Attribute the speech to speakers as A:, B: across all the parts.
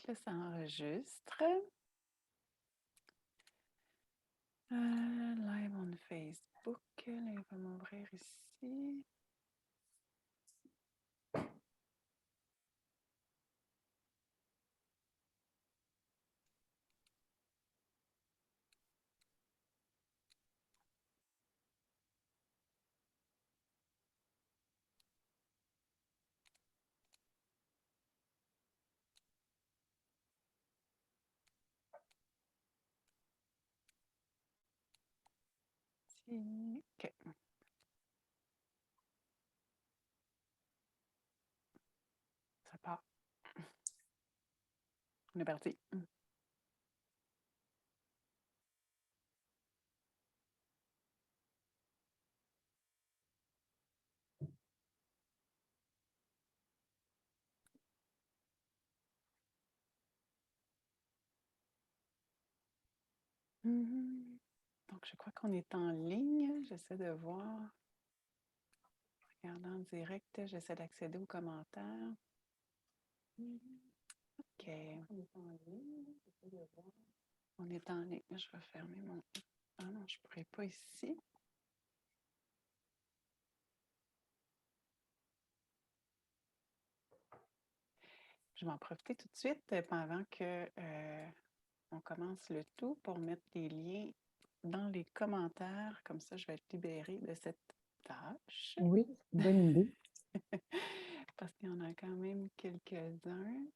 A: là, ça enregistre. Live on Facebook. Là, il va m'ouvrir ici. OK. Ça part. On est parti. Donc, je crois qu'on est en ligne. J'essaie de voir. Regarde en direct, j'essaie d'accéder aux commentaires. OK. On est en ligne. J'essaie de voir. On est en ligne. Je vais fermer mon... Ah non, je ne pourrais pas ici. Je vais en profiter tout de suite pendant que on commence le tout pour mettre les liens dans les commentaires. Comme ça, je vais être libérée de cette tâche.
B: Oui, bonne idée.
A: Parce qu'il y en a quand même quelques-uns.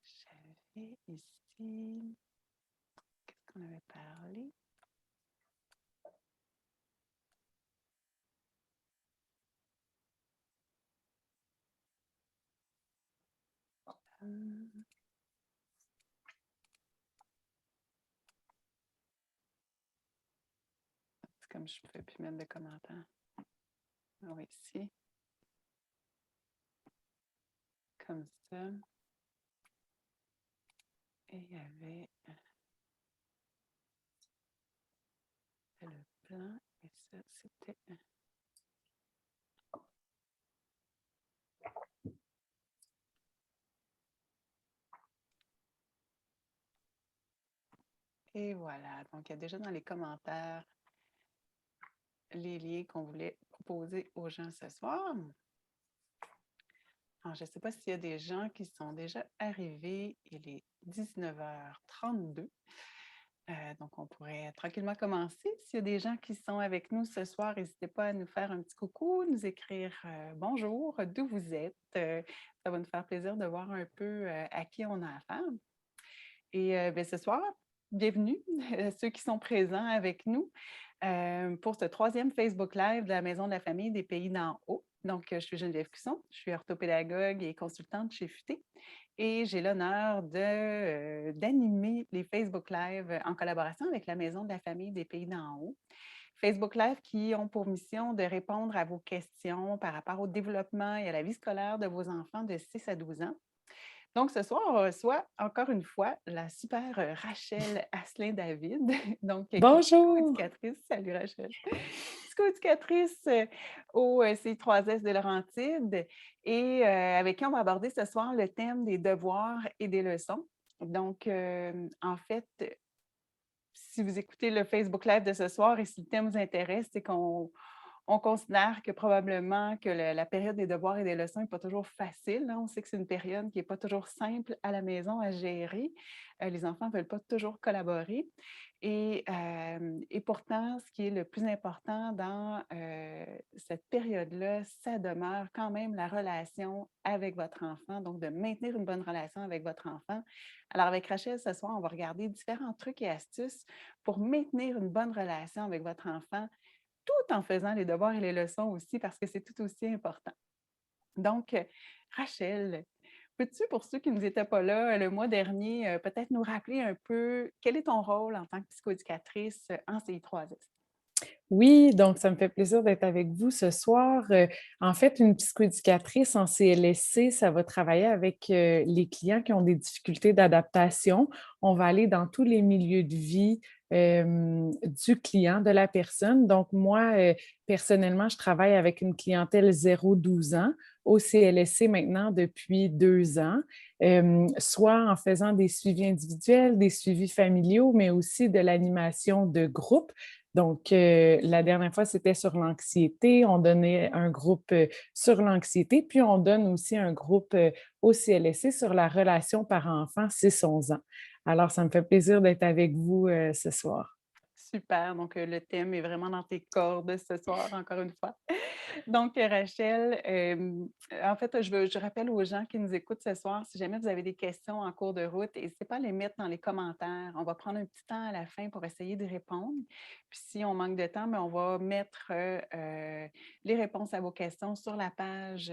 A: J'avais ici... Qu'est-ce qu'on avait parlé? C'est comme je ne pouvais plus mettre de commentaires. Alors ici. Comme ça. Et il y avait le plan. Et ça, c'était... Et voilà. Donc, il y a déjà dans les commentaires les liens qu'on voulait proposer aux gens ce soir. Alors, je ne sais pas s'il y a des gens qui sont déjà arrivés. Il est 19h32. Donc, on pourrait tranquillement commencer. S'il y a des gens qui sont avec nous ce soir, n'hésitez pas à nous faire un petit coucou, nous écrire bonjour, d'où vous êtes. Ça va nous faire plaisir de voir un peu à qui on a affaire. Et ce soir, bienvenue à ceux qui sont présents avec nous pour ce 3e Facebook Live de la Maison de la famille des Pays d'en haut. Donc, je suis Geneviève Cusson, je suis orthopédagogue et consultante chez Futé. Et j'ai l'honneur d'animer les Facebook Live en collaboration avec la Maison de la famille des Pays d'en haut. Facebook Live qui ont pour mission de répondre à vos questions par rapport au développement et à la vie scolaire de vos enfants de 6 à 12 ans. Donc, ce soir, on reçoit encore une fois la super Rachel Asselin-David, donc qui est
B: Bonjour!
A: psychoéducatrice. Salut Rachel! Psychoéducatrice au CI3S de Laurentides et avec qui on va aborder ce soir le thème des devoirs et des leçons. Donc, en fait, si vous écoutez le Facebook Live de ce soir et si le thème vous intéresse, c'est qu'on considère que probablement que la période des devoirs et des leçons n'est pas toujours facile. On sait que c'est une période qui n'est pas toujours simple à la maison à gérer. Les enfants ne veulent pas toujours collaborer. Et pourtant, ce qui est le plus important dans cette période-là, ça demeure quand même la relation avec votre enfant, donc de maintenir une bonne relation avec votre enfant. Alors, avec Rachel, ce soir, on va regarder différents trucs et astuces pour maintenir une bonne relation avec votre enfant tout en faisant les devoirs et les leçons aussi, parce que c'est tout aussi important. Donc, Rachel, peux-tu, pour ceux qui ne nous étaient pas là le mois dernier, peut-être nous rappeler un peu quel est ton rôle en tant que psychoéducatrice en CI3S?
B: Oui, donc ça me fait plaisir d'être avec vous ce soir. En fait, une psychoéducatrice en CLSC, ça va travailler avec les clients qui ont des difficultés d'adaptation. On va aller dans tous les milieux de vie du client, de la personne. Donc, moi, personnellement, je travaille avec une clientèle 0-12 ans au CLSC maintenant depuis 2 ans, soit en faisant des suivis individuels, des suivis familiaux, mais aussi de l'animation de groupe. Donc, la dernière fois, c'était sur l'anxiété. On donnait un groupe sur l'anxiété, puis on donne aussi un groupe au CLSC sur la relation parent-enfant 6-11 ans. Alors, ça me fait plaisir d'être avec vous ce soir.
A: Super, donc le thème est vraiment dans tes cordes ce soir, encore une fois. Donc Rachel, en fait, je rappelle aux gens qui nous écoutent ce soir, si jamais vous avez des questions en cours de route, n'hésitez pas à les mettre dans les commentaires. On va prendre un petit temps à la fin pour essayer de répondre. Puis si on manque de temps, mais on va mettre, les réponses à vos questions sur la page,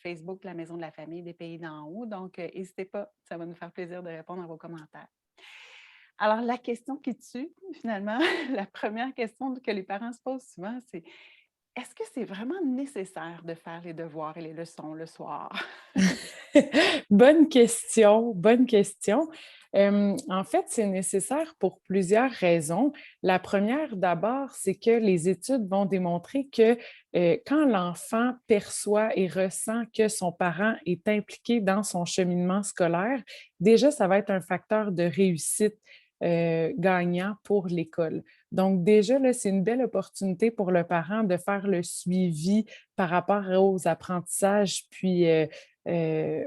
A: Facebook de la Maison de la famille des Pays d'en haut. Donc n'hésitez pas, ça va nous faire plaisir de répondre à vos commentaires. Alors, la question qui tue, finalement, la première question que les parents se posent souvent, c'est: «Est-ce que c'est vraiment nécessaire de faire les devoirs et les leçons le soir?»
B: Bonne question, bonne question. En fait, c'est nécessaire pour plusieurs raisons. La première, d'abord, c'est que les études vont démontrer que quand l'enfant perçoit et ressent que son parent est impliqué dans son cheminement scolaire, déjà, ça va être un facteur de réussite gagnant pour l'école. Donc, déjà, là, c'est une belle opportunité pour le parent de faire le suivi par rapport aux apprentissages, puis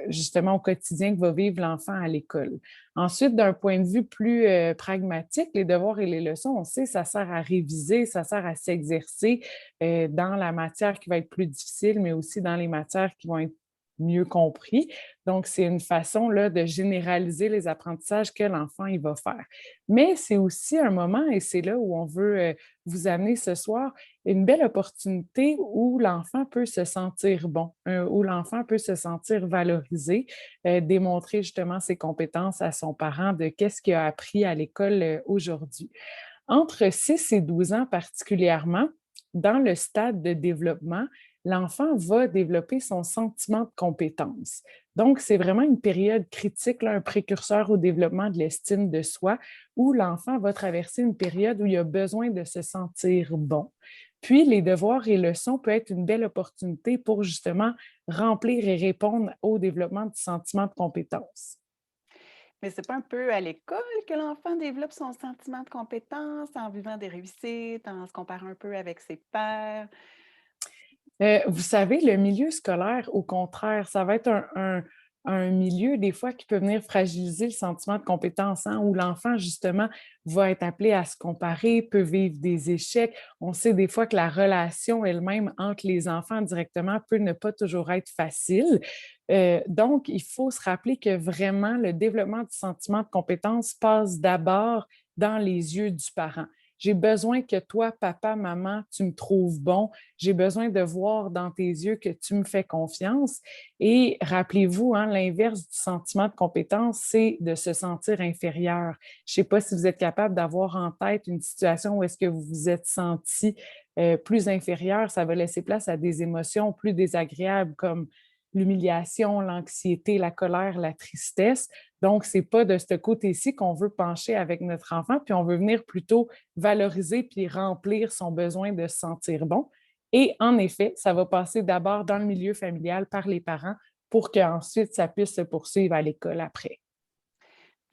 B: justement au quotidien que va vivre l'enfant à l'école. Ensuite, d'un point de vue plus pragmatique, les devoirs et les leçons, on sait, ça sert à réviser, ça sert à s'exercer dans la matière qui va être plus difficile, mais aussi dans les matières qui vont être mieux compris. Donc, c'est une façon là, de généraliser les apprentissages que l'enfant il va faire. Mais c'est aussi un moment, et c'est là où on veut vous amener ce soir, une belle opportunité où l'enfant peut se sentir bon, où l'enfant peut se sentir valorisé, démontrer justement ses compétences à son parent de qu'est-ce qu'il a appris à l'école aujourd'hui. Entre 6 et 12 ans particulièrement, dans le stade de développement, l'enfant va développer son sentiment de compétence. Donc, c'est vraiment une période critique, là, un précurseur au développement de l'estime de soi, où l'enfant va traverser une période où il a besoin de se sentir bon. Puis, les devoirs et leçons peuvent être une belle opportunité pour justement remplir et répondre au développement du sentiment de compétence.
A: Mais c'est pas un peu à l'école que l'enfant développe son sentiment de compétence en vivant des réussites, en se comparant un peu avec ses pairs?
B: Vous savez, le milieu scolaire, au contraire, ça va être un milieu, des fois, qui peut venir fragiliser le sentiment de compétence, hein, où l'enfant, justement, va être appelé à se comparer, peut vivre des échecs. On sait des fois que la relation elle-même entre les enfants directement peut ne pas toujours être facile. Donc, il faut se rappeler que vraiment, le développement du sentiment de compétence passe d'abord dans les yeux du parent. J'ai besoin que toi, papa, maman, tu me trouves bon. J'ai besoin de voir dans tes yeux que tu me fais confiance. Et rappelez-vous, hein, l'inverse du sentiment de compétence, c'est de se sentir inférieur. Je ne sais pas si vous êtes capable d'avoir en tête une situation où est-ce que vous vous êtes senti plus inférieur. Ça va laisser place à des émotions plus désagréables comme l'humiliation, l'anxiété, la colère, la tristesse. Donc, c'est pas de ce côté-ci qu'on veut pencher avec notre enfant, puis on veut venir plutôt valoriser puis remplir son besoin de se sentir bon. Et en effet, ça va passer d'abord dans le milieu familial par les parents pour qu'ensuite ça puisse se poursuivre à l'école après.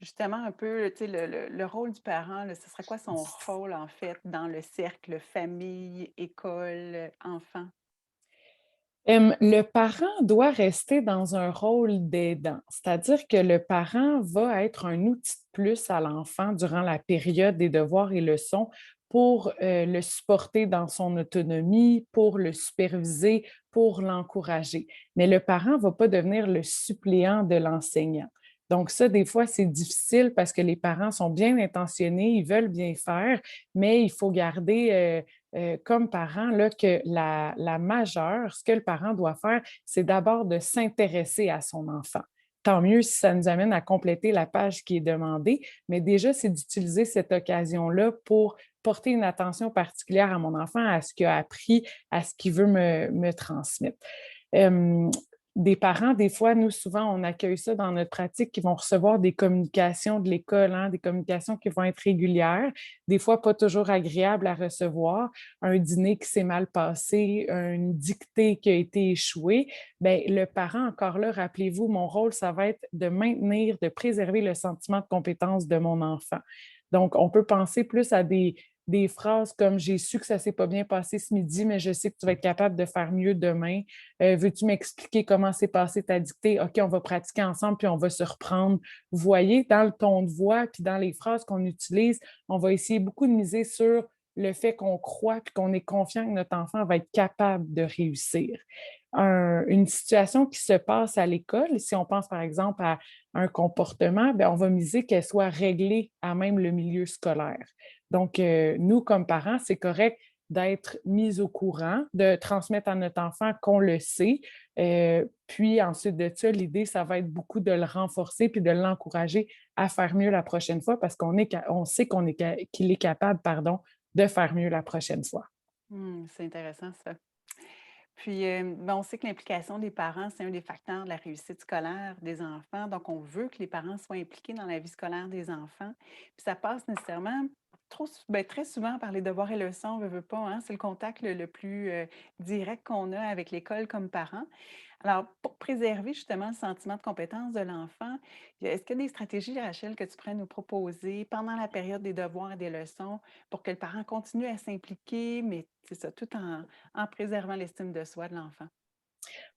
A: Justement, un peu, tu sais, le rôle du parent, là, ce serait quoi son rôle, en fait, dans le cercle famille, école, enfant?
B: Le parent doit rester dans un rôle d'aidant, c'est-à-dire que le parent va être un outil de plus à l'enfant durant la période des devoirs et leçons pour le supporter dans son autonomie, pour le superviser, pour l'encourager. Mais le parent ne va pas devenir le suppléant de l'enseignant. Donc ça, des fois, c'est difficile parce que les parents sont bien intentionnés, ils veulent bien faire, mais il faut garder comme parent là, que la majeure, ce que le parent doit faire, c'est d'abord de s'intéresser à son enfant. Tant mieux si ça nous amène à compléter la page qui est demandée, mais déjà, c'est d'utiliser cette occasion-là pour porter une attention particulière à mon enfant, à ce qu'il a appris, à ce qu'il veut me transmettre. Euh, des parents, des fois, nous, souvent, on accueille ça dans notre pratique, qui vont recevoir des communications de l'école, hein, des communications qui vont être régulières, des fois pas toujours agréables à recevoir, un dîner qui s'est mal passé, une dictée qui a été échouée. Bien, le parent, encore là, rappelez-vous, mon rôle, ça va être de maintenir, de préserver le sentiment de compétence de mon enfant. Donc, on peut penser plus à des phrases comme j'ai su que ça ne s'est pas bien passé ce midi, mais je sais que tu vas être capable de faire mieux demain. Veux-tu m'expliquer comment s'est passée ta dictée? OK, on va pratiquer ensemble, puis on va se reprendre. Vous voyez, dans le ton de voix, puis dans les phrases qu'on utilise, on va essayer beaucoup de miser sur le fait qu'on croit puis qu'on est confiant que notre enfant va être capable de réussir. Une situation qui se passe à l'école, si on pense par exemple à un comportement, bien, on va miser qu'elle soit réglée à même le milieu scolaire. Donc, nous, comme parents, c'est correct d'être mis au courant, de transmettre à notre enfant qu'on le sait. Puis ensuite de ça, l'idée, ça va être beaucoup de le renforcer puis de l'encourager à faire mieux la prochaine fois parce on sait qu'il est capable, pardon, de faire mieux la prochaine fois.
A: C'est intéressant ça. Puis, ben, on sait que l'implication des parents, c'est un des facteurs de la réussite scolaire des enfants. Donc, on veut que les parents soient impliqués dans la vie scolaire des enfants. Puis, ça passe nécessairement ben, très souvent par les devoirs et leçons, on veut pas, hein? C'est le contact le plus direct qu'on a avec l'école comme parents. Alors, pour préserver justement le sentiment de compétence de l'enfant, est-ce qu'il y a des stratégies, Rachel, que tu pourrais nous proposer pendant la période des devoirs et des leçons pour que le parent continue à s'impliquer, mais c'est ça, tout en préservant l'estime de soi de l'enfant?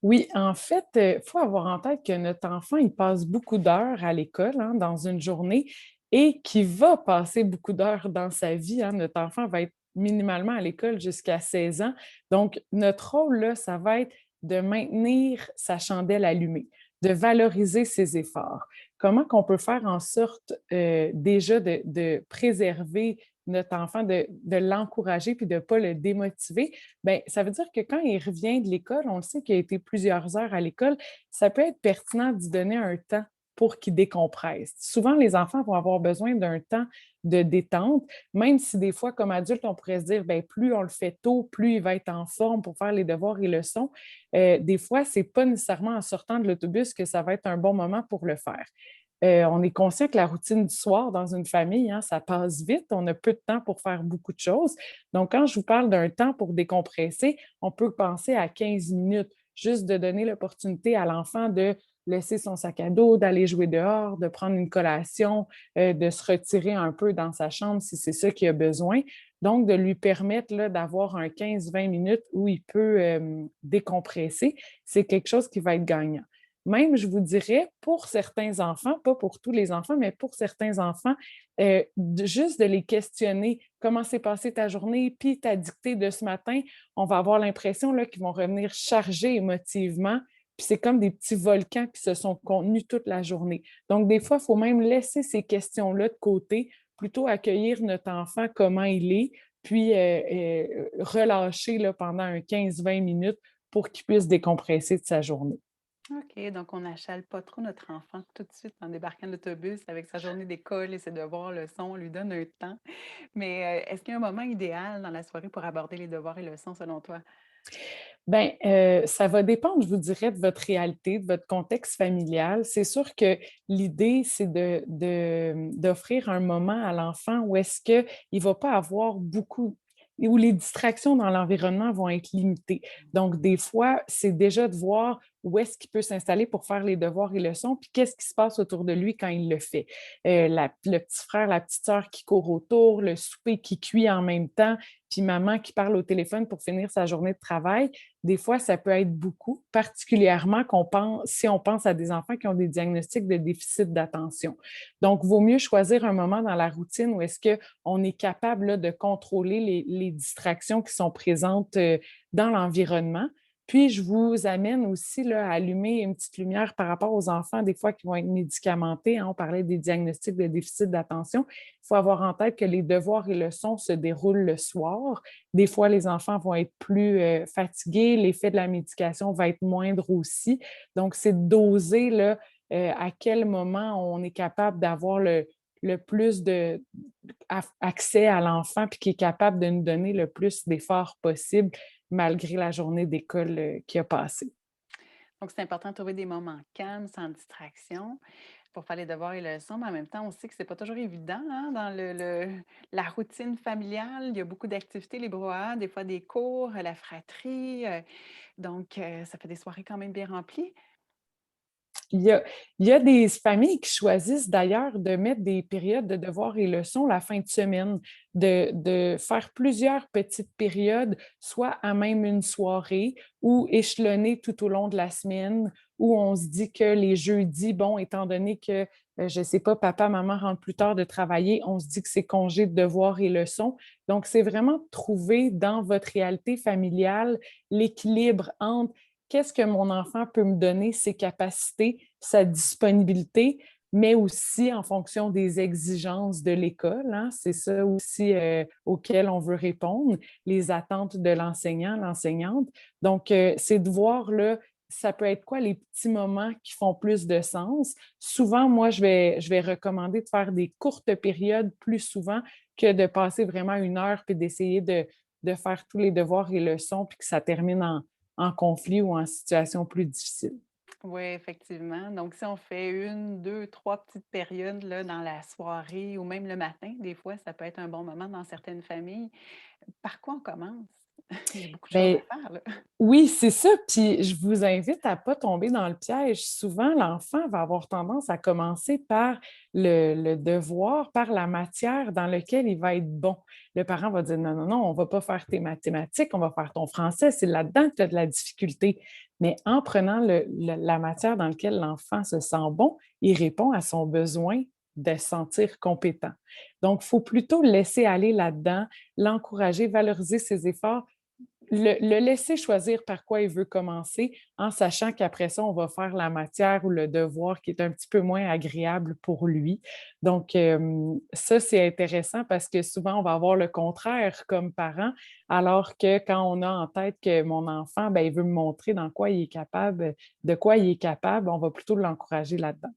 B: Oui, en fait, il faut avoir en tête que notre enfant, il passe beaucoup d'heures à l'école, hein, dans une journée et qu'il va passer beaucoup d'heures dans sa vie, hein. Notre enfant va être minimalement à l'école jusqu'à 16 ans. Donc, notre rôle, là, ça va être de maintenir sa chandelle allumée, de valoriser ses efforts. Comment qu'on peut faire en sorte déjà de préserver notre enfant, de l'encourager puis de ne pas le démotiver? Bien, ça veut dire que quand il revient de l'école, on le sait qu'il a été plusieurs heures à l'école, ça peut être pertinent d'y donner un temps pour qu'il décompresse. Souvent, les enfants vont avoir besoin d'un temps de détente, même si des fois, comme adulte, on pourrait se dire, bien, plus on le fait tôt, plus il va être en forme pour faire les devoirs et leçons. Des fois, ce n'est pas nécessairement en sortant de l'autobus que ça va être un bon moment pour le faire. On est conscient que la routine du soir dans une famille, hein, ça passe vite. On a peu de temps pour faire beaucoup de choses. Donc, quand je vous parle d'un temps pour décompresser, on peut penser à 15 minutes, juste de donner l'opportunité à l'enfant de laisser son sac à dos, d'aller jouer dehors, de prendre une collation, de se retirer un peu dans sa chambre si c'est ça qu'il a besoin. Donc, de lui permettre là, d'avoir un 15-20 minutes où il peut décompresser, c'est quelque chose qui va être gagnant. Même, je vous dirais, pour certains enfants, pas pour tous les enfants, mais pour certains enfants, juste de les questionner. Comment s'est passée ta journée? Puis ta dictée de ce matin, on va avoir l'impression là, qu'ils vont revenir chargés émotivement. Puis c'est comme des petits volcans qui se sont contenus toute la journée. Donc, des fois, il faut même laisser ces questions-là de côté, plutôt accueillir notre enfant comment il est, puis relâcher là, pendant un 15-20 minutes pour qu'il puisse décompresser de sa journée.
A: OK, donc on n'achale pas trop notre enfant tout de suite en débarquant de l'autobus avec sa journée d'école et ses devoirs, leçons, on lui donne un temps. Mais, est-ce qu'il y a un moment idéal dans la soirée pour aborder les devoirs et leçons selon toi?
B: Bien, ça va dépendre, je vous dirais, de votre réalité, de votre contexte familial. C'est sûr que l'idée, c'est d'offrir un moment à l'enfant où est-ce qu'il ne va pas avoir beaucoup, où les distractions dans l'environnement vont être limitées. Donc, des fois, c'est déjà de voir où est-ce qu'il peut s'installer pour faire les devoirs et leçons, puis qu'est-ce qui se passe autour de lui quand il le fait. Le petit frère, la petite sœur qui court autour, le souper qui cuit en même temps, puis maman qui parle au téléphone pour finir sa journée de travail. Des fois, ça peut être beaucoup, particulièrement si on pense à des enfants qui ont des diagnostics de déficit d'attention. Donc, il vaut mieux choisir un moment dans la routine où est-ce qu'on est capable là, de contrôler les distractions qui sont présentes dans l'environnement. Puis, je vous amène aussi là, à allumer une petite lumière par rapport aux enfants, des fois, qui vont être médicamentés, hein. On parlait des diagnostics de déficit d'attention. Il faut avoir en tête que les devoirs et leçons se déroulent le soir. Des fois, les enfants vont être plus fatigués, l'effet de la médication va être moindre aussi. Donc, c'est de doser là, à quel moment on est capable d'avoir le plus accès à l'enfant puis qui est capable de nous donner le plus d'efforts possible malgré la journée d'école qu'il a passée.
A: Donc, c'est important de trouver des moments calmes, sans distraction, pour faire les devoirs et les leçons, mais en même temps, on sait que c'est pas toujours évident, hein, dans la routine familiale. Il y a beaucoup d'activités, les brouhahas, des fois des cours, la fratrie, donc ça fait des soirées quand même bien remplies.
B: Il y a, il y a des familles qui choisissent d'ailleurs de mettre des périodes de devoirs et leçons la fin de semaine, de faire plusieurs petites périodes, soit à même une soirée ou échelonnées tout au long de la semaine, où on se dit que les jeudis, bon, étant donné que, je ne sais pas, papa, maman rentrent plus tard de travailler, on se dit que c'est congé de devoirs et leçons. Donc, c'est vraiment de trouver dans votre réalité familiale l'équilibre entre qu'est-ce que mon enfant peut me donner, ses capacités, sa disponibilité, mais aussi en fonction des exigences de l'école, hein. C'est ça aussi auquel on veut répondre, les attentes de l'enseignant, l'enseignante. Donc, c'est de voir là, ça peut être quoi les petits moments qui font plus de sens. Souvent, moi, je vais recommander de faire des courtes périodes plus souvent que de passer vraiment une heure puis d'essayer de faire tous les devoirs et leçons puis que ça termine en conflit ou en situation plus difficile.
A: Oui, effectivement. Donc, si on fait une, deux, trois petites périodes là, dans la soirée ou même le matin, des fois, ça peut être un bon moment dans certaines familles. Par quoi on commence? Il y a beaucoup de choses
B: Bien,
A: à faire, là.
B: oui, c'est ça. Puis je vous invite à ne pas tomber dans le piège. Souvent, l'enfant va avoir tendance à commencer par le devoir, par la matière dans laquelle il va être bon. Le parent va dire non, non, non, on ne va pas faire tes mathématiques, on va faire ton français. C'est là-dedans que tu as de la difficulté. Mais en prenant la matière dans laquelle l'enfant se sent bon, il répond à son besoin de se sentir compétent. Donc, il faut plutôt le laisser aller là-dedans, l'encourager, valoriser ses efforts, le laisser choisir par quoi il veut commencer, en sachant qu'après ça, on va faire la matière ou le devoir qui est un petit peu moins agréable pour lui. Donc, ça, c'est intéressant parce que souvent, on va avoir le contraire comme parent, alors que quand on a en tête que mon enfant, ben, il veut me montrer dans quoi il est capable, de quoi il est capable, on va plutôt l'encourager là-dedans.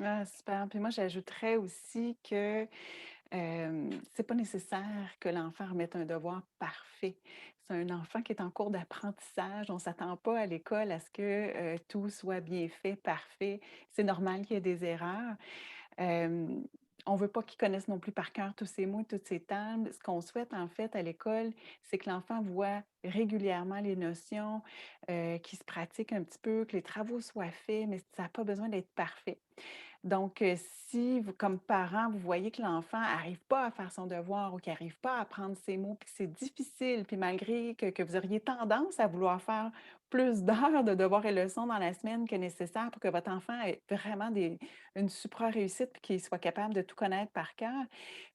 A: Ah, super. Puis moi, j'ajouterais aussi que c'est pas nécessaire que l'enfant remette un devoir parfait. C'est un enfant qui est en cours d'apprentissage. On ne s'attend pas à l'école à ce que tout soit bien fait, parfait. C'est normal qu'il y ait des erreurs. Hem, on ne veut pas qu'il connaisse non plus par cœur tous ces mots et toutes ces termes. Ce qu'on souhaite, en fait, à l'école, c'est que l'enfant voit régulièrement les notions, qu'il se pratique un petit peu, que les travaux soient faits, mais ça n'a pas besoin d'être parfait. Donc, si vous, comme parent, vous voyez que l'enfant n'arrive pas à faire son devoir ou qu'il n'arrive pas à apprendre ses mots, puis que c'est difficile, puis malgré que vous auriez tendance à vouloir faire plus d'heures de devoirs et leçons dans la semaine que nécessaire pour que votre enfant ait vraiment une supra réussite puis qu'il soit capable de tout connaître par cœur,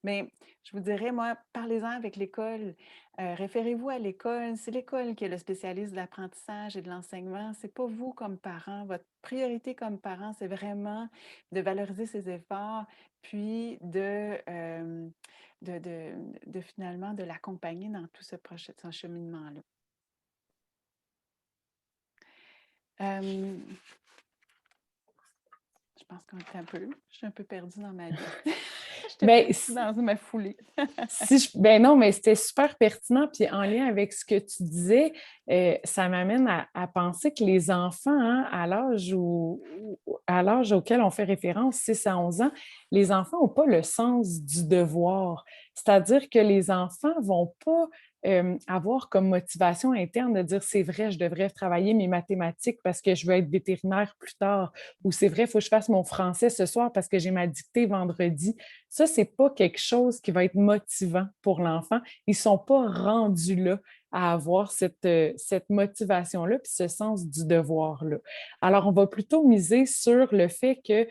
A: mais je vous dirais, moi, parlez-en avec l'école. Référez-vous à l'école. C'est l'école qui est le spécialiste de l'apprentissage et de l'enseignement. C'est pas vous comme parent. Votre priorité comme parent, c'est vraiment de valoriser ses efforts, puis de finalement de l'accompagner dans tout ce cheminement-là. Euh, je pense qu'on est un peu, je suis un peu perdue dans ma liste. J'étais
B: Bien,
A: perdue dans ma foulée.
B: ben non, mais c'était super pertinent. Puis en lien avec ce que tu disais, ça m'amène à penser que les enfants, hein, à l'âge auquel on fait référence, 6 à 11 ans, les enfants n'ont pas le sens du devoir. C'est-à-dire que les enfants ne vont pas avoir comme motivation interne de dire c'est vrai, je devrais travailler mes mathématiques parce que je veux être vétérinaire plus tard, ou c'est vrai, il faut que je fasse mon français ce soir parce que j'ai ma dictée vendredi. Ça, c'est pas quelque chose qui va être motivant pour l'enfant. Ils ne sont pas rendus là à avoir cette motivation-là puis ce sens du devoir-là. Alors, on va plutôt miser sur le fait que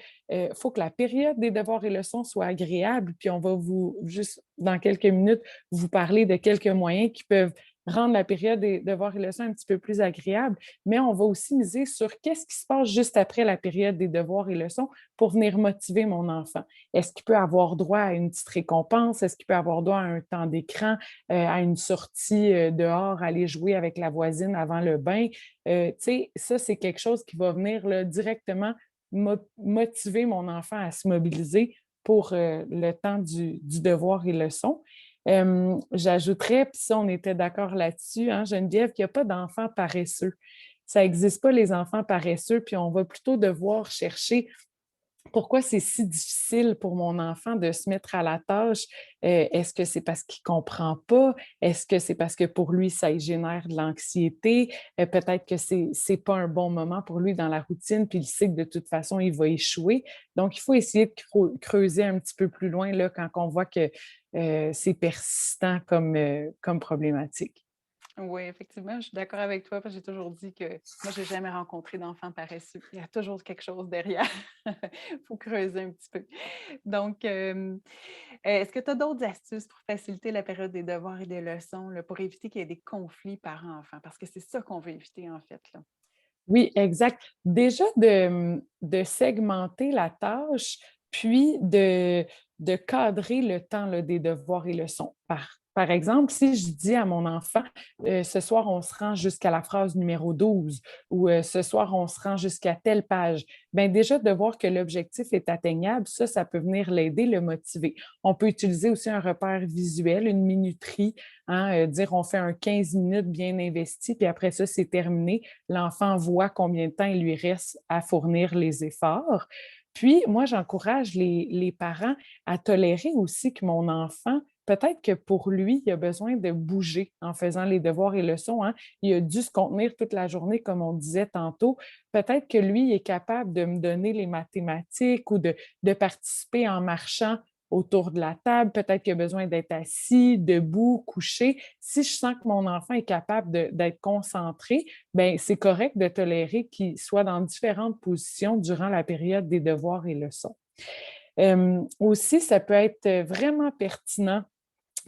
B: faut que la période des devoirs et leçons soit agréable, puis on va vous, juste dans quelques minutes, vous parler de quelques moyens qui peuvent rendre la période des devoirs et leçons un petit peu plus agréable, mais on va aussi miser sur qu'est-ce qui se passe juste après la période des devoirs et leçons pour venir motiver mon enfant. Est-ce qu'il peut avoir droit à une petite récompense? Est-ce qu'il peut avoir droit à un temps d'écran, à une sortie dehors, aller jouer avec la voisine avant le bain? Tu sais, ça, c'est quelque chose qui va venir là, directement motiver mon enfant à se mobiliser pour le temps du devoir et leçon. J'ajouterais, puis ça, on était d'accord là-dessus, hein, Geneviève, qu'il n'y a pas d'enfants paresseux. Ça n'existe pas les enfants paresseux, puis on va plutôt devoir chercher pourquoi c'est si difficile pour mon enfant de se mettre à la tâche? Est-ce que c'est parce qu'il ne comprend pas? Est-ce que c'est parce que pour lui, ça génère de l'anxiété? Peut-être que c'est pas un bon moment pour lui dans la routine, puis il sait que de toute façon, il va échouer. Donc, il faut essayer de creuser un petit peu plus loin là, quand on voit que c'est persistant comme problématique.
A: Oui, effectivement, je suis d'accord avec toi parce que j'ai toujours dit que moi, j'ai jamais rencontré d'enfant paresseux. Il y a toujours quelque chose derrière. Il faut creuser un petit peu. Donc, est-ce que tu as d'autres astuces pour faciliter la période des devoirs et des leçons, là, pour éviter qu'il y ait des conflits parents-enfants? Parce que c'est ça qu'on veut éviter, en fait, là.
B: Oui, exact. Déjà de segmenter la tâche, puis de cadrer le temps là, des devoirs et leçons. Par exemple, si je dis à mon enfant, ce soir, on se rend jusqu'à la phrase numéro 12 ou ce soir, on se rend jusqu'à telle page, bien déjà de voir que l'objectif est atteignable, ça peut venir l'aider, le motiver. On peut utiliser aussi un repère visuel, une minuterie, hein, dire on fait un 15 minutes bien investi, puis après ça, c'est terminé. L'enfant voit combien de temps il lui reste à fournir les efforts. Puis, moi, j'encourage les parents à tolérer aussi que mon enfant, peut-être que pour lui, il a besoin de bouger en faisant les devoirs et leçons, hein. Il a dû se contenir toute la journée, comme on disait tantôt. Peut-être que lui il est capable de me donner les mathématiques ou de participer en marchant autour de la table. Peut-être qu'il a besoin d'être assis, debout, couché. Si je sens que mon enfant est capable d'être concentré, ben c'est correct de tolérer qu'il soit dans différentes positions durant la période des devoirs et leçons. Aussi, ça peut être vraiment pertinent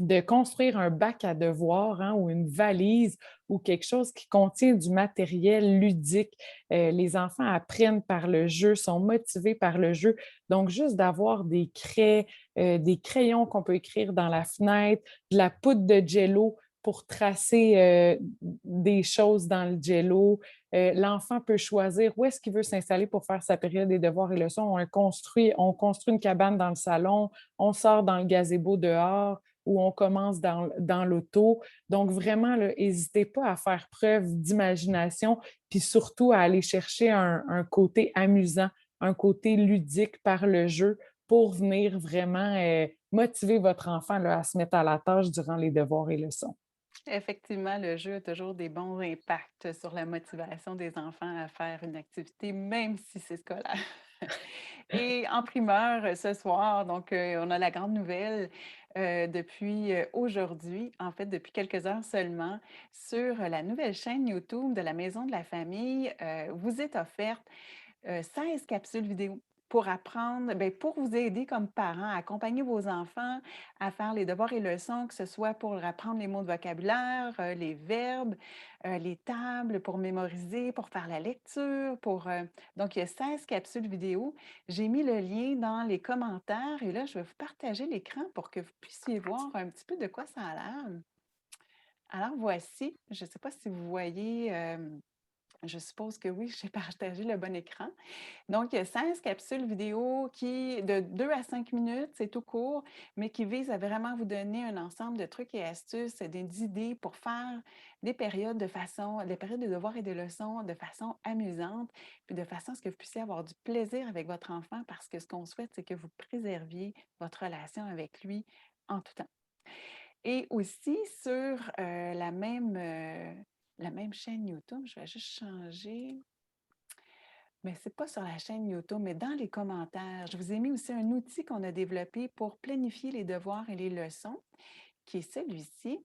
B: de construire un bac à devoirs, hein, ou une valise ou quelque chose qui contient du matériel ludique. Les enfants apprennent par le jeu, sont motivés par le jeu. Donc, juste d'avoir des craies, des crayons qu'on peut écrire dans la fenêtre, de la poudre de jello pour tracer des choses dans le jello. L'enfant peut choisir où est-ce qu'il veut s'installer pour faire sa période des devoirs et leçons. On construit une cabane dans le salon, on sort dans le gazebo dehors, où on commence dans l'auto. Donc, vraiment, n'hésitez pas à faire preuve d'imagination, puis surtout à aller chercher un côté amusant, un côté ludique par le jeu pour venir vraiment motiver votre enfant là, à se mettre à la tâche durant les devoirs et leçons.
A: Effectivement, le jeu a toujours des bons impacts sur la motivation des enfants à faire une activité, même si c'est scolaire. Et en primeur, ce soir, donc, on a la grande nouvelle depuis aujourd'hui, en fait, depuis quelques heures seulement, sur la nouvelle chaîne YouTube de la Maison de la Famille, vous est offerte 16 capsules vidéo pour apprendre, bien, pour vous aider comme parents à accompagner vos enfants à faire les devoirs et leçons, que ce soit pour apprendre les mots de vocabulaire, les verbes, les tables, pour mémoriser, pour faire la lecture, donc il y a 16 capsules vidéo. J'ai mis le lien dans les commentaires et là, je vais vous partager l'écran pour que vous puissiez voir un petit peu de quoi ça a l'air. Alors voici, je ne sais pas si vous voyez, je suppose que oui, j'ai partagé le bon écran. Donc, il y a 16 capsules vidéo qui, de 2 à 5 minutes, c'est tout court, mais qui visent à vraiment vous donner un ensemble de trucs et astuces, des idées pour faire des périodes de devoirs et de leçons de façon amusante, puis de façon à ce que vous puissiez avoir du plaisir avec votre enfant, parce que ce qu'on souhaite, c'est que vous préserviez votre relation avec lui en tout temps. Et aussi sur la même chaîne YouTube, je vais juste changer. Mais ce n'est pas sur la chaîne YouTube, mais dans les commentaires. Je vous ai mis aussi un outil qu'on a développé pour planifier les devoirs et les leçons, qui est celui-ci.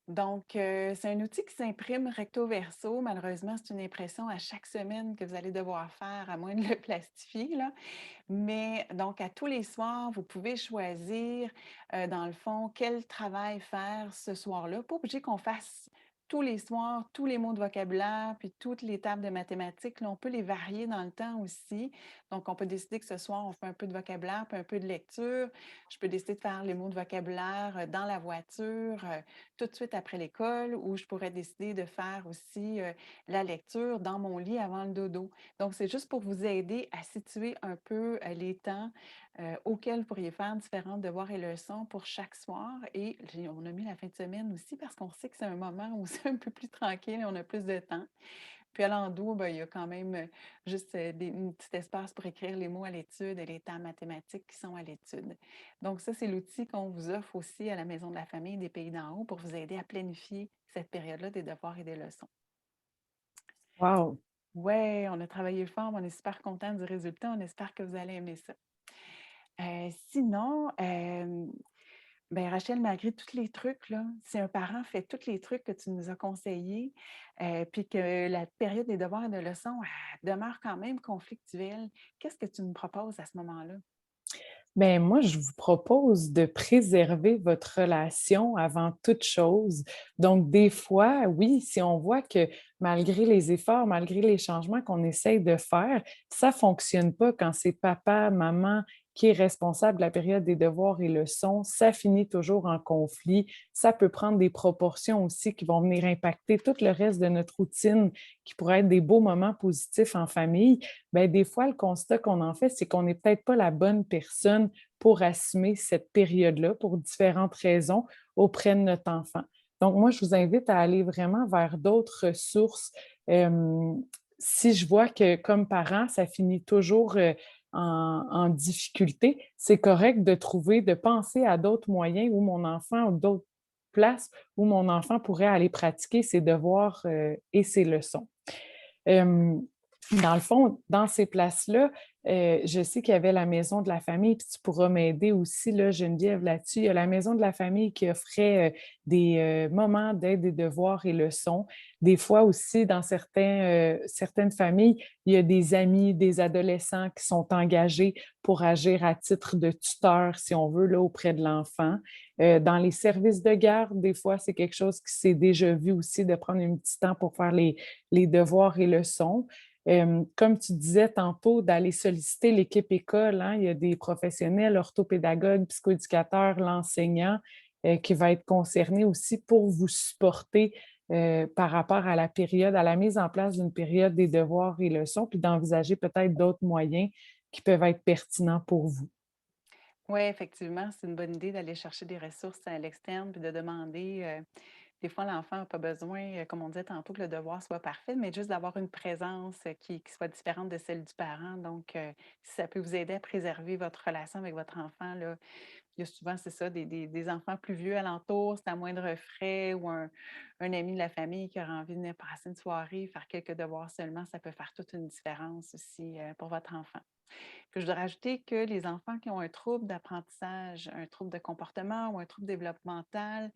A: Donc, c'est un outil qui s'imprime recto verso. Malheureusement, c'est une impression à chaque semaine que vous allez devoir faire, à moins de le plastifier, là. Mais donc, à tous les soirs, vous pouvez choisir, dans le fond, quel travail faire ce soir-là. Pas obligé qu'on fasse tous les soirs, tous les mots de vocabulaire, puis toutes les tables de mathématiques, là, on peut les varier dans le temps aussi. Donc, on peut décider que ce soir, on fait un peu de vocabulaire, puis un peu de lecture. Je peux décider de faire les mots de vocabulaire dans la voiture, tout de suite après l'école, ou je pourrais décider de faire aussi la lecture dans mon lit avant le dodo. Donc, c'est juste pour vous aider à situer un peu les temps auxquels vous pourriez faire différents devoirs et leçons pour chaque soir. Et on a mis la fin de semaine aussi parce qu'on sait que c'est un moment où c'est un peu plus tranquille et on a plus de temps. Puis à l'endos, ben, il y a quand même juste un petit espace pour écrire les mots à l'étude et les temps mathématiques qui sont à l'étude. Donc ça, c'est l'outil qu'on vous offre aussi à la Maison de la famille des Pays d'en haut pour vous aider à planifier cette période-là des devoirs et des leçons.
B: Wow!
A: Ouais, on a travaillé fort, on est super content du résultat. On espère que vous allez aimer ça. Sinon, ben, Rachel, malgré tous les trucs, là, si un parent fait tous les trucs que tu nous as conseillés, puis que la période des devoirs et de leçons demeure quand même conflictuelle, qu'est-ce que tu nous proposes à ce moment-là?
B: Bien, moi, je vous propose de préserver votre relation avant toute chose. Donc, des fois, oui, si on voit que malgré les efforts, malgré les changements qu'on essaye de faire, ça ne fonctionne pas quand c'est papa, maman qui est responsable de la période des devoirs et leçons, ça finit toujours en conflit. Ça peut prendre des proportions aussi qui vont venir impacter tout le reste de notre routine, qui pourrait être des beaux moments positifs en famille. Bien, des fois, le constat qu'on en fait, c'est qu'on n'est peut-être pas la bonne personne pour assumer cette période-là pour différentes raisons auprès de notre enfant. Donc, moi, je vous invite à aller vraiment vers d'autres ressources. Euh, Si je vois que comme parent, ça finit toujours en difficulté, c'est correct de trouver, de penser à d'autres moyens où mon enfant, ou d'autres places où mon enfant pourrait aller pratiquer ses devoirs et ses leçons. Euh, Dans le fond, dans ces places-là, je sais qu'il y avait la maison de la famille, puis tu pourras m'aider aussi, là, Geneviève, là-dessus. Il y a la maison de la famille qui offrait des moments d'aide et devoirs et leçons. Des fois aussi, dans certaines familles, il y a des amis, des adolescents qui sont engagés pour agir à titre de tuteur, si on veut, là, auprès de l'enfant. Dans les services de garde, des fois, c'est quelque chose qui s'est déjà vu aussi, de prendre un petit temps pour faire les devoirs et leçons. Comme tu disais tantôt, d'aller solliciter l'équipe école, hein, il y a des professionnels, orthopédagogues, psychoéducateurs, l'enseignant qui va être concerné aussi pour vous supporter par rapport à la période, à la mise en place d'une période des devoirs et leçons, puis d'envisager peut-être d'autres moyens qui peuvent être pertinents pour vous.
A: Oui, effectivement, c'est une bonne idée d'aller chercher des ressources à l'externe puis de demander. Des fois, l'enfant n'a pas besoin, comme on disait tantôt, que le devoir soit parfait, mais juste d'avoir une présence qui soit différente de celle du parent. Donc, si ça peut vous aider à préserver votre relation avec votre enfant, là, il y a souvent, c'est ça, des enfants plus vieux alentour, c'est à moindre frais, ou un ami de la famille qui aura envie de venir passer une soirée, faire quelques devoirs seulement, ça peut faire toute une différence aussi pour votre enfant. Puis je voudrais rajouter que les enfants qui ont un trouble d'apprentissage, un trouble de comportement ou un trouble développemental,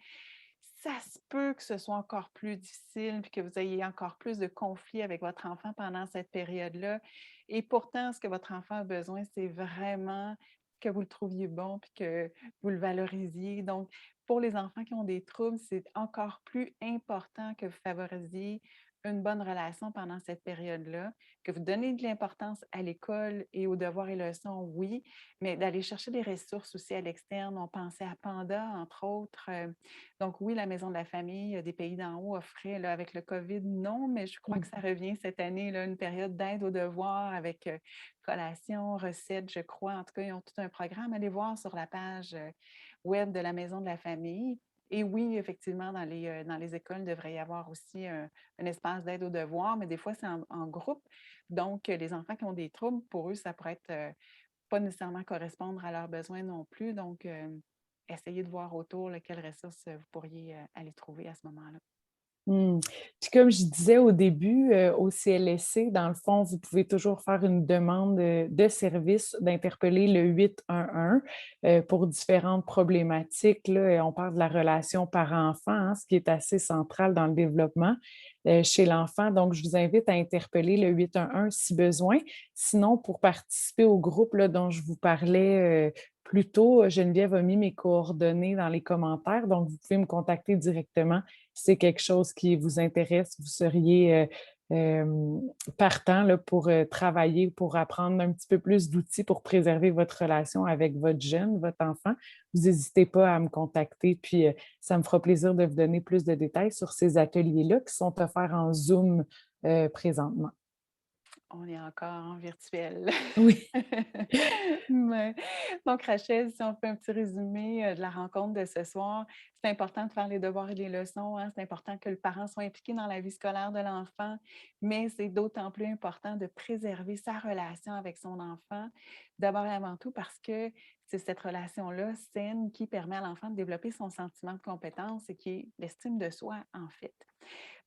A: ça se peut que ce soit encore plus difficile, puis que vous ayez encore plus de conflits avec votre enfant pendant cette période-là. Et pourtant, ce que votre enfant a besoin, c'est vraiment que vous le trouviez bon, puis que vous le valorisiez. Donc, pour les enfants qui ont des troubles, c'est encore plus important que vous favorisiez une bonne relation pendant cette période-là, que vous donnez de l'importance à l'école et aux devoirs et leçons, oui, mais d'aller chercher des ressources aussi à l'externe. On pensait à Panda, entre autres. Donc oui, la Maison de la famille des Pays d'en haut offrait, là, avec le COVID, non, mais je crois que ça revient cette année, là, une période d'aide aux devoirs avec collation, recettes, je crois. En tout cas, ils ont tout un programme. Allez voir sur la page web de la Maison de la famille. Et oui, effectivement, dans les écoles, il devrait y avoir aussi un espace d'aide aux devoirs, mais des fois, c'est en groupe. Donc, les enfants qui ont des troubles, pour eux, ça pourrait être pas nécessairement correspondre à leurs besoins non plus. Donc, essayez de voir autour là, quelles ressources vous pourriez aller trouver à ce moment-là.
B: Mmh. Puis comme je disais au début, au CLSC, dans le fond, vous pouvez toujours faire une demande, de service, d'interpeller le 811 pour différentes problématiques, là. On parle de la relation parent-enfant, hein, ce qui est assez central dans le développement, chez l'enfant. Donc, je vous invite à interpeller le 811 si besoin. Sinon, pour participer au groupe, là, dont je vous parlais, plus tôt, Geneviève a mis mes coordonnées dans les commentaires, donc vous pouvez me contacter directement si c'est quelque chose qui vous intéresse. Vous seriez partant là, pour travailler, pour apprendre un petit peu plus d'outils pour préserver votre relation avec votre jeune, votre enfant. Vous n'hésitez pas à me contacter, puis ça me fera plaisir de vous donner plus de détails sur ces ateliers-là qui sont offerts en Zoom présentement.
A: On est encore en virtuel.
B: Oui.
A: Mais donc Rachel, si on fait un petit résumé, de la rencontre de ce soir, c'est important de faire les devoirs et les leçons, hein. C'est important que le parent soit impliqué dans la vie scolaire de l'enfant, mais c'est d'autant plus important de préserver sa relation avec son enfant, d'abord et avant tout parce que c'est cette relation-là saine qui permet à l'enfant de développer son sentiment de compétence et qui est l'estime de soi, en fait.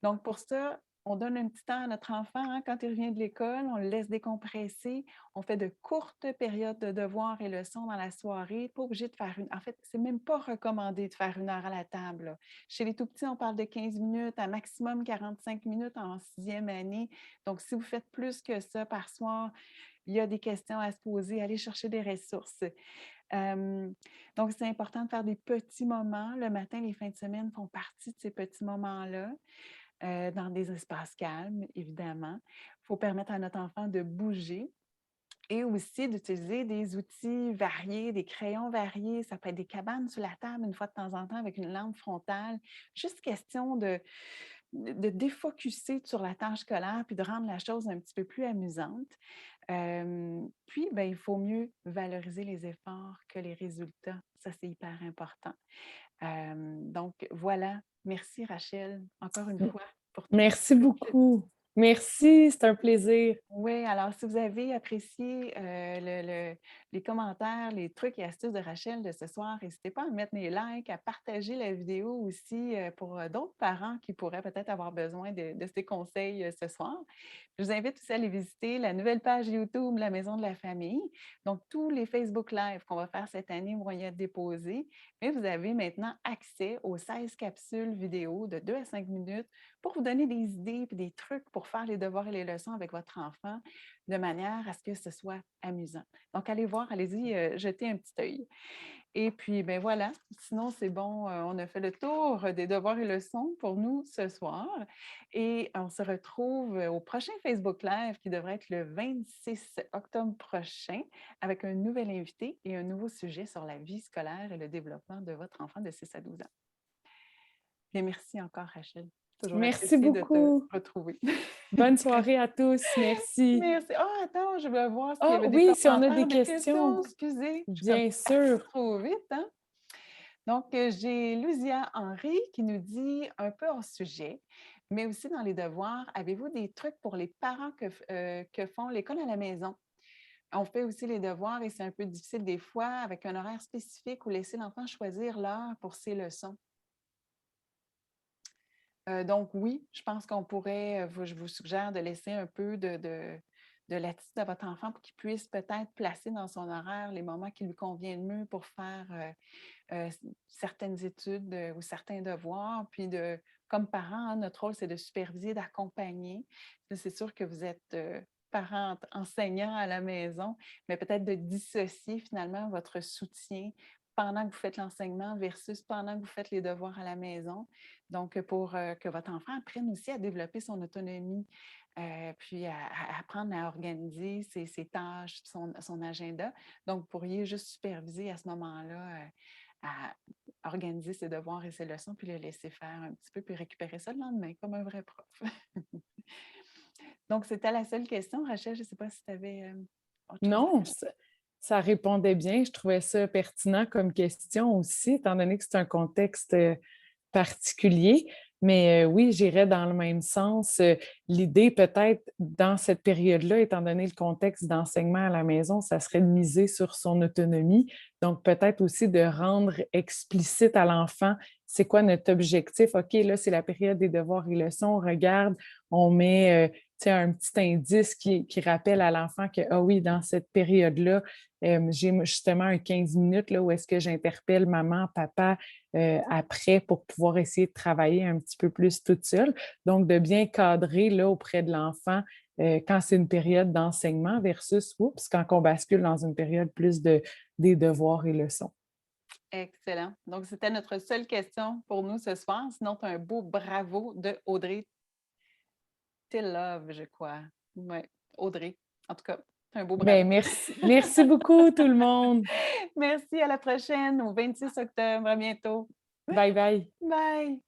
A: Donc, pour ça, on donne un petit temps à notre enfant, hein, quand il revient de l'école, on le laisse décompresser, on fait de courtes périodes de devoirs et leçons dans la soirée, pas obligé de faire une. En fait, c'est même pas recommandé de faire 1 heure à la table, là. Chez les tout-petits, on parle de 15 minutes, à maximum 45 minutes en 6e année. Donc, si vous faites plus que ça par soir, il y a des questions à se poser, allez chercher des ressources. Euh, donc, c'est important de faire des petits moments. Le matin, les fins de semaine font partie de ces petits moments-là. Dans des espaces calmes, évidemment. Il faut permettre à notre enfant de bouger et aussi d'utiliser des outils variés, des crayons variés. Ça peut être des cabanes sur la table une fois de temps en temps avec une lampe frontale. Juste question de défocusser sur la tâche scolaire puis de rendre la chose un petit peu plus amusante. Puis, ben, il faut mieux valoriser les efforts que les résultats. Ça, c'est hyper important. Donc, voilà. Merci, Rachel, encore une fois, pour tout
B: Merci
A: ce.
B: beaucoup. Merci, c'est un plaisir.
A: Oui, alors si vous avez apprécié les commentaires, les trucs et astuces de Rachel de ce soir, n'hésitez pas à mettre des likes, à partager la vidéo aussi pour d'autres parents qui pourraient peut-être avoir besoin de ces conseils ce soir. Je vous invite aussi à aller visiter la nouvelle page YouTube La Maison de la Famille. Donc, tous les Facebook Live qu'on va faire cette année vont y être déposés, mais vous avez maintenant accès aux 16 capsules vidéo de 2 à 5 minutes pour vous donner des idées et des trucs pour faire les devoirs et les leçons avec votre enfant de manière à ce que ce soit amusant. Donc, allez voir, allez-y, jetez un petit œil. Et puis, ben voilà, sinon c'est bon, on a fait le tour des devoirs et leçons pour nous ce soir. Et on se retrouve au prochain Facebook Live qui devrait être le 26 octobre prochain avec un nouvel invité et un nouveau sujet sur la vie scolaire et le développement de votre enfant de 6 à 12 ans. Bien, merci encore, Rachel. Toujours
B: Merci
A: apprécié de te
B: beaucoup.
A: retrouver.
B: Bonne soirée à tous. Merci.
A: Merci. Oh, attends, je vais voir s'il y
B: Ah
A: avait des
B: oui, si on a
A: commentaires,
B: des
A: des questions.
B: questions,
A: Excusez, je suis comme
B: bien
A: partie
B: sûr.
A: trop vite, hein? Donc, j'ai Luzia Henry qui nous dit un peu hors sujet, mais aussi dans les devoirs, avez-vous des trucs pour les parents que font l'école à la maison? On fait aussi les devoirs et c'est un peu difficile des fois avec un horaire spécifique ou laisser l'enfant choisir l'heure pour ses leçons. Donc oui, je pense qu'on pourrait, je vous suggère de laisser un peu de latitude à votre enfant pour qu'il puisse peut-être placer dans son horaire les moments qui lui conviennent mieux pour faire certaines études ou certains devoirs. Puis comme parent, hein, notre rôle, c'est de superviser, d'accompagner. C'est sûr que vous êtes parent enseignant à la maison, mais peut-être de dissocier finalement votre soutien pendant que vous faites l'enseignement versus pendant que vous faites les devoirs à la maison. Donc, pour que votre enfant apprenne aussi à développer son autonomie, puis à apprendre à organiser ses tâches, son agenda. Donc, vous pourriez juste superviser à ce moment-là à organiser ses devoirs et ses leçons, puis le laisser faire un petit peu, puis récupérer ça le lendemain, comme un vrai prof. Donc, c'était la seule question. Rachel, je ne sais pas si tu avais autre chose à
B: Non,
A: ajouter.
B: ça répondait bien. Je trouvais ça pertinent comme question aussi, étant donné que c'est un contexte particulier. Mais oui, j'irais dans le même sens. L'idée, peut-être, dans cette période-là, étant donné le contexte d'enseignement à la maison, ça serait de miser sur son autonomie. Donc, peut-être aussi de rendre explicite à l'enfant c'est quoi notre objectif. OK, là, c'est la période des devoirs et leçons. On regarde, on met un petit indice qui rappelle à l'enfant que, ah oui, dans cette période-là, j'ai justement un 15 minutes là, où est-ce que j'interpelle maman, papa après pour pouvoir essayer de travailler un petit peu plus toute seule. Donc, de bien cadrer là, auprès de l'enfant quand c'est une période d'enseignement versus oups, quand on bascule dans une période plus des devoirs et leçons.
A: Excellent. Donc, c'était notre seule question pour nous ce soir. Sinon, tu as un beau bravo de Audrey Tillove, je crois. Oui, Audrey. En tout cas, c'est un beau
B: Ben,
A: bravo.
B: merci. Merci beaucoup, tout le monde.
A: Merci, à la prochaine, au 26 octobre. À bientôt.
B: Bye bye.
A: Bye!